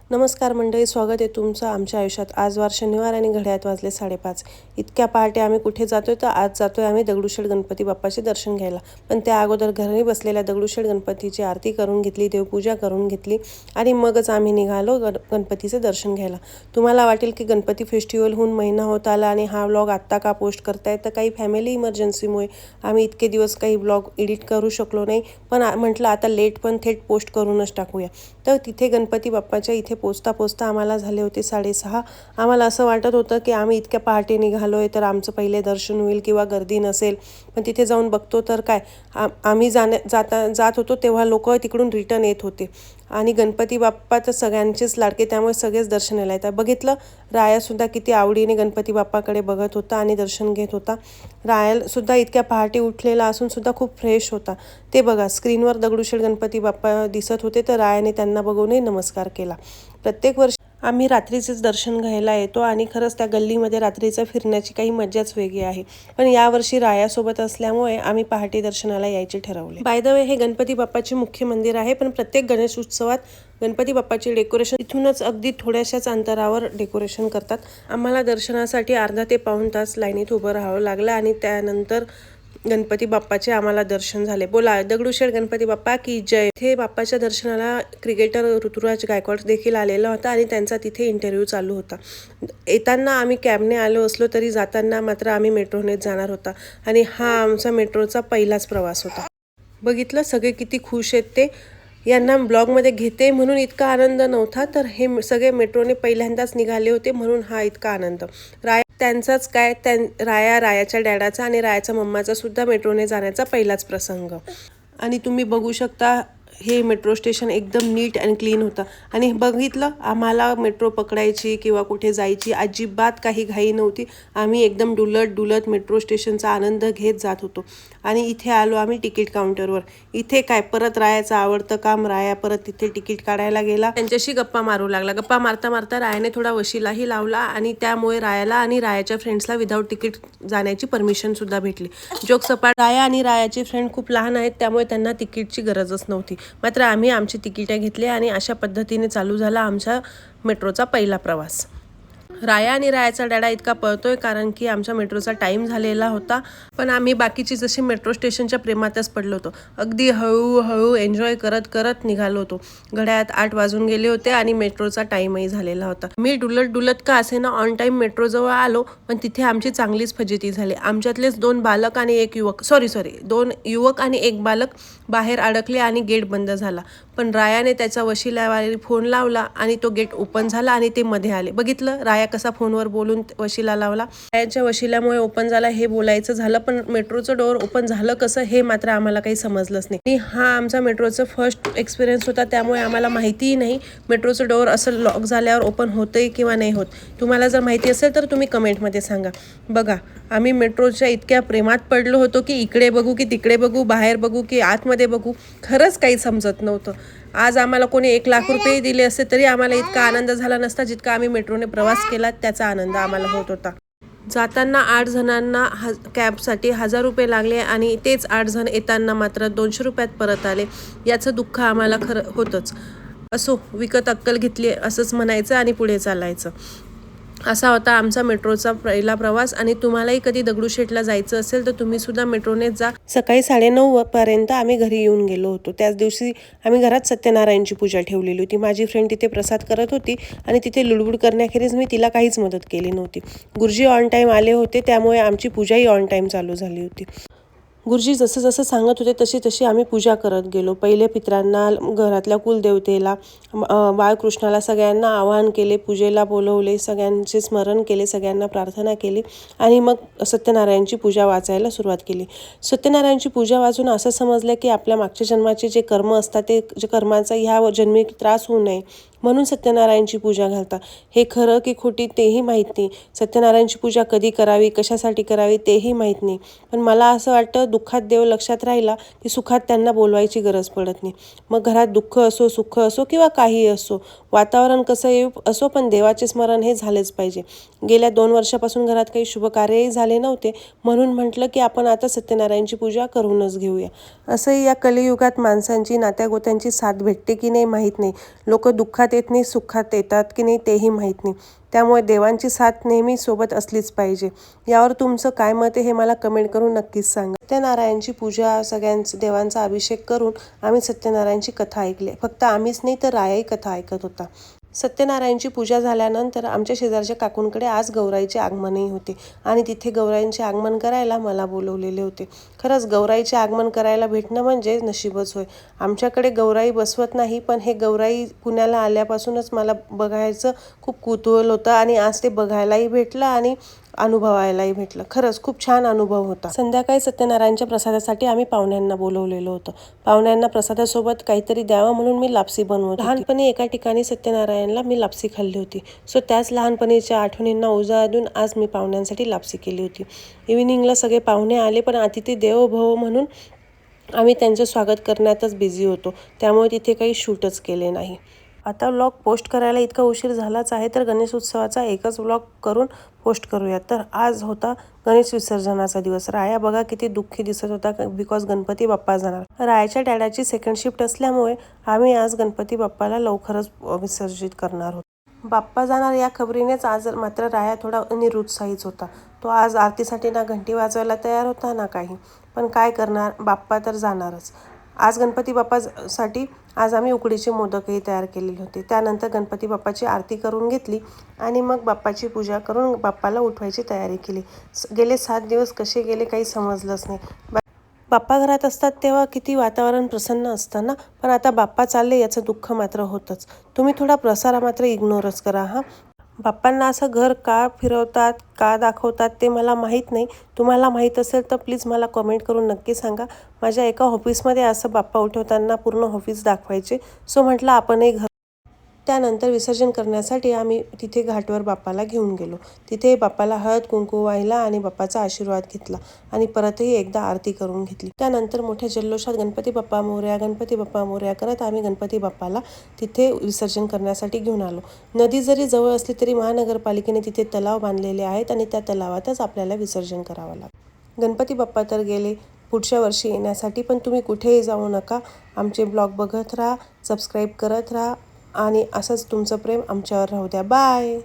नमस्कार मंडळी, स्वागत आहे तुमचं आमच्या आयुष्यात. आज वार शनिवार आणि घड्याळात वाजले 5:30. इतक्या पहाटे आम्ही कुठे जातोय तर आज जातोय आम्ही दगडूशेठ गणपती बाप्पाचे दर्शन घ्यायला. पण त्या अगोदर घरी बसलेल्या दगडूशेठ गणपतीची आरती करून घेतली, देवपूजा करून घेतली आणि मगच आम्ही निघालो गणपतीचे दर्शन घ्यायला. तुम्हाला वाटेल की गणपती फेस्टिवलहून महिना होत आला आणि हा व्लॉग आत्ता का पोस्ट करताय, तर काही फॅमिली इमर्जन्सीमुळे आम्ही इतके दिवस काही व्लॉग एडिट करू शकलो नाही. पण म्हटलं आता लेट पण थेट पोस्ट करूनच टाकूया. तर तिथे गणपती बाप्पाच्या इथे पोचता आम्हाला झाले होते 6:30. आम्हाला असं वाटत होतं की आम्ही इतक्या पहाटे निघालो आहे तर आमचं पहिले दर्शन होईल किंवा गर्दी नसेल. पण तिथे जाऊन बघतो तर काय, आम्ही जात होतो तेव्हा लोक तिकडून रिटर्न येत होते. आणि गणपती बाप्पा तर सगळ्यांचेच लाडके, त्यामुळे सगळेच दर्शनाला येतात. बघितलं, रायासुद्धा किती आवडीने गणपती बाप्पाकडे बघत होता आणि दर्शन घेत होता. रायासुद्धा इतक्या पहाटे उठलेला असूनसुद्धा खूप फ्रेश होता. ते बघा, स्क्रीनवर दगडूशेठ गणपती बाप्पा दिसत होते तर रायाने त्यांना बघूनही नमस्कार केला. प्रत्येक वर्षी आम्ही रात्रीचेच दर्शन घ्यायला येतो आणि खरंच त्या गल्लीमध्ये रात्रीचं फिरण्याची काही मजाच वेगळी आहे. पण यावर्षी रायासोबत असल्यामुळे आम्ही पहाटे दर्शनाला यायचे ठरवले. बाय द वे, हे गणपती बाप्पाचे मुख्य मंदिर आहे, पण प्रत्येक गणेश उत्सवात गणपती बाप्पाचे डेकोरेशन इथूनच अगदी थोड्याशाच अंतरावर डेकोरेशन करतात. आम्हाला दर्शनासाठी अर्धा ते पाऊण तास लाईनीत उभं राहावं लागलं आणि त्यानंतर गणपती बाप्पाचे आम्हाला दर्शन झाले. बोला दगडूशेठ गणपती बाप्पा की जय. इथे बाप्पाच्या दर्शनाला क्रिकेटर ऋतुराज गायकवाड देखील आलेला होता आणि त्यांचा तिथे इंटरव्ह्यू चालू होता. येताना आम्ही कॅबने आलो असलो तरी जाताना मात्र आम्ही मेट्रोनेच जाणार होता आणि हा आमचा मेट्रोचा पहिलाच प्रवास होता. बघितलं, सगळे किती खुश आहेत ते. यांना ब्लॉगमध्ये घेते म्हणून इतका आनंद नव्हता, तर हे सगळे मेट्रोने पहिल्यांदाच निघाले होते म्हणून हा इतका आनंद. त्यांचाच काय, रायाच्या डॅडाचा आणि रायाच्या मम्माचा सुद्धा मेट्रोने जाण्याचा पहिलाच प्रसंग. आणि तुम्ही बघू शकता, हे मेट्रो स्टेशन एकदम नीट अँड क्लीन होतं. आणि बघितलं, आम्हाला मेट्रो पकडायची किंवा कुठे जायची अजिबात काही घाई नव्हती. आम्ही एकदम डुलत मेट्रो स्टेशनचा आनंद घेत जात होतो. आणि इथे आलो आम्ही तिकीट काउंटरवर. इथे काय, परत रायाचं आवडतं काम, राया परत तिथे तिकीट काढायला गेला, त्यांच्याशी गप्पा मारू लागला. गप्पा मारता मारता रायाने थोडा वशिलाही लावला आणि त्यामुळे रायाला आणि रायाच्या फ्रेंड्सला विदाऊट तिकीट जाण्याची परमिशनसुद्धा भेटली. जोक सपाट, राया आणि रायाचे फ्रेंड खूप लहान आहेत त्यामुळे त्यांना तिकीटची गरजच नव्हती. मात्र आम्ही आमची तिकीटं घेतली आणि अशा पद्धतीने चालू झाला आमचा मेट्रोचा पहिला प्रवास. राया आणि रायाचा डॅडा इतका पळतोय कारण की आमच्या मेट्रोचा टाईम झालेला होता. पण आम्ही बाकीची जशी मेट्रो स्टेशनच्या प्रेमातच पडलो होतो. अगदी हळूहळू एन्जॉय करत करत निघालो होतो. घड्याळात 8 वाजून गेले होते आणि मेट्रोचा टाईमही झालेला होता. मी डुलत का असे ना ऑन टाईम मेट्रोजवळ आलो, पण तिथे आमची चांगलीच फजिती झाली. आमच्यातलेच 2 बालक आणि 1 युवक, 2 युवक आणि 1 बालक बाहेर अडकले आणि गेट बंद झाला. पण रायाने त्याचा वशिलावारी फोन लावला आणि तो गेट ओपन झाला आणि ते मध्ये आले. बघितलं, राया कसा फोनवर बोलून वशिला लावला. रायाच्या वशिल्यामुळे ओपन झाला हे बोलायचं झालं, पण मेट्रोचं डोअर ओपन झालं कसं हे मात्र आम्हाला काही समजलंच नाही. आणि हा आमचा मेट्रोचा फर्स्ट एक्सपिरियन्स होता, त्यामुळे आम्हाला माहितीही नाही मेट्रोचं डोअर असं लॉक झाल्यावर ओपन होतंय किंवा नाही होत. तुम्हाला जर माहिती असेल तर तुम्ही कमेंटमध्ये सांगा. बघा, आम्ही मेट्रोच्या इतक्या प्रेमात पडलो होतो की इकडे बघू की तिकडे बघू, बाहेर बघू की आतमध्ये बघू, खरंच काही समजत नव्हतं. आज आम्हाला कोणी 1 लाख रुपये दिले असते तरी आम्हाला इतका आनंद झाला नसता जितका आम्ही मेट्रोने प्रवास केला त्याचा आनंद आम्हाला होत होता. जाताना 8 जणांना कॅबसाठी 1000 रुपये लागले आणि तेच 8 जण येताना मात्र 200 रुपयात परत आले. याचं दुःख आम्हाला खरं होतंच. असो, विकत अक्कल घेतली असंच म्हणायचं आणि पुढे चालायचं. असा होता आमचा मेट्रोचा पहिला प्रवास. आणि तुम्हालाही कधी दगडूशेठला जायचं असेल तर तुम्ही सुद्धा मेट्रोनेच जा. सकाळी 9:30 पर्यंत आम्ही घरी येऊन गेलो होतो. त्याच दिवशी आम्ही घरात सत्यनारायणची पूजा ठेवलेली होती. माझी फ्रेंड तिथे प्रसाद करत होती आणि तिथे लुडबुड करण्याखेरीज मी तिला काहीच मदत केली नव्हती. गुरुजी ऑन टाईम आले होते त्यामुळे आमची पूजाही ऑन टाईम चालू झाली होती. गुरुजी जसं जसं सांगत होते तशी तशी आम्ही पूजा करत गेलो. पहिले पितरांना, घरातल्या कुलदेवतेला, बाळकृष्णाला सगळ्यांना आवाहन केले, पूजेला बोलवले, सगळ्यांचे स्मरण केले, सगळ्यांना प्रार्थना केली आणि मग सत्यनारायणची पूजा वाचायला सुरुवात केली. सत्यनारायणची पूजा वाचून असं समजलं की आपल्या मागच्या जन्माचे जे कर्म असतात ते कर्माचा ह्या जन्मी त्रास होऊ नये म्हणून सत्यनारायणची पूजा घालतात. हे खरं की खोटी तेही माहीत नाही. सत्यनारायणची पूजा कधी करावी, कशासाठी करावी तेही माहीत नाही. पण मला असं वाटतं दुःखात देव लक्षात राहिला की सुखात त्यांना बोलवायची गरज पडत नाही. मग घरात दुःख असो, सुख असो किंवा काहीही असो, वातावरण कसं येऊ असो, पण देवाचे स्मरण हे झालेच पाहिजे. गेल्या 2 वर्षापासून घरात काही शुभकार्यही झाले नव्हते, म्हणून म्हटलं की आपण आता सत्यनारायणची पूजा करूनच घेऊया. असंही या कलियुगात माणसांची, नात्यागोत्यांची साथ भेटते की नाही माहीत नाही. लोक दुःखात येत नाही, सुखात येतात की नाही तेही माहीत नाही. त्यामुळे देवांची साथ नेहमी सोबत असलीच पाहिजे. यावर तुमचं काय मत आहे हे मला कमेंट करून नक्कीच सांगा. सत्यनारायणची पूजा, सगळ्यांचा देवांचा अभिषेक करून आम्ही सत्यनारायणची कथा ऐकली. फक्त आम्हीच नाही तर रायाही कथा ऐकत होता. सत्यनारायणची पूजा झाल्यानंतर आमच्या शेजारच्या काकूंकडे आज गौराईचे आगमनही होते आणि तिथे गौराईंचे आगमन करायला मला बोलवलेले होते. खरंच गौराईचे आगमन करायला भेटणं म्हणजे नशीबच होय. आमच्याकडे गौराई बसवत नाही, पण हे गौराई पुण्याला आल्यापासूनच मला बघायचं खूप कुतूहल होतं आणि आज ते बघायलाही भेटलं आणि अनुभवायलाही भेटलं. खरंच खूप छान अनुभव होता. संध्याकाळी सत्यनारायणच्या प्रसादासाठी आम्ही पाहुण्यांना बोलवलेलं होतं. पाहुण्यांना प्रसादासोबत काहीतरी द्यावं म्हणून मी लापसी बनवत होते. लहानपणी एका ठिकाणी सत्यनारायणला मी लापसी खाल्ली होती. सो त्याच लहानपणीच्या आठवणींना उजाळा देऊन आज मी पाहुण्यांसाठी लापसी केली होती. इव्हिनिंगला सगळे पाहुणे आले, पण अतिथी देवो भव म्हणून आम्ही त्यांचं स्वागत करण्यातच बिझी होतो. त्यामुळे तिथे काही शूटच केले नाही. आता व्लॉग पोस्ट करायला इतका उशीर झालाच आहे, तर गणेश उत्सवाचा एकच व्लॉग करून पोस्ट करूया. तर आज होता गणेश विसर्जनाचा दिवस. राया बघा किती दुःखी दिसत होता, बिकॉज गणपती बाप्पा जाणार. रायाच्या डॅडाची सेकंड शिफ्ट असल्यामुळे आम्ही आज गणपती बाप्पाला लवकरच विसर्जित करणार होतो. बाप्पा जाणार या खबरीनेच आज मात्र राया थोडा निरुत्साहीच होता. तो आज आरतीसाठी ना घंटी वाजवायला तयार होता ना काही. पण काय करणार, बाप्पा तर जाणारच. आज गणपती बाप्पासाठी आज आम्ही उकडीचे मोदकही तयार केलेले होते. त्यानंतर गणपती बाप्पाची आरती करून घेतली आणि मग बाप्पाची पूजा करून बाप्पाला उठवायची तयारी केली. गेले 7 दिवस कसे गेले काही समजलंच नाही. बाप्पा घरात असतात तेव्हा किती वातावरण प्रसन्न असतं ना, पण आता बाप्पा चालले याचं दुःख मात्र होतंच. तुम्ही थोडा प्रसारा मात्र इग्नोरच करा हां. बाप्पांना असं घर का फिरवतात, का दाखवतात ते मला माहीत नाही. तुम्हाला माहीत असेल तर प्लीज मला कमेंट करून नक्की सांगा. माझ्या एका ऑफिसमध्ये असं बाप्पा उठवताना पूर्ण ऑफिस दाखवायचे. सो म्हटलं आपणही घर. त्यानंतर विसर्जन करण्यासाठी आम्ही तिथे घाटवर बाप्पाला घेऊन गेलो. तिथे बाप्पाला हळद कुंकू वाहिला आणि बाप्पाचा आशीर्वाद घेतला आणि परतही एकदा आरती करून घेतली. त्यानंतर मोठ्या जल्लोषात गणपती बाप्पा मोरया, गणपती बाप्पा मोरया करत आम्ही गणपती बाप्पाला तिथे विसर्जन करण्यासाठी घेऊन आलो. नदी जरी जवळ असली तरी महानगरपालिकेने तिथे तलाव बांधलेले आहेत आणि त्या तलावातच आपल्याला विसर्जन करावं लागतं. गणपती बाप्पा तर गेले पुढच्या वर्षी येण्यासाठी, पण तुम्ही कुठेही जाऊ नका. आमचे ब्लॉग बघत राहा, सबस्क्राईब करत राहा आणि असंच तुमचं प्रेम आमच्यावर राहू द्या. बाय.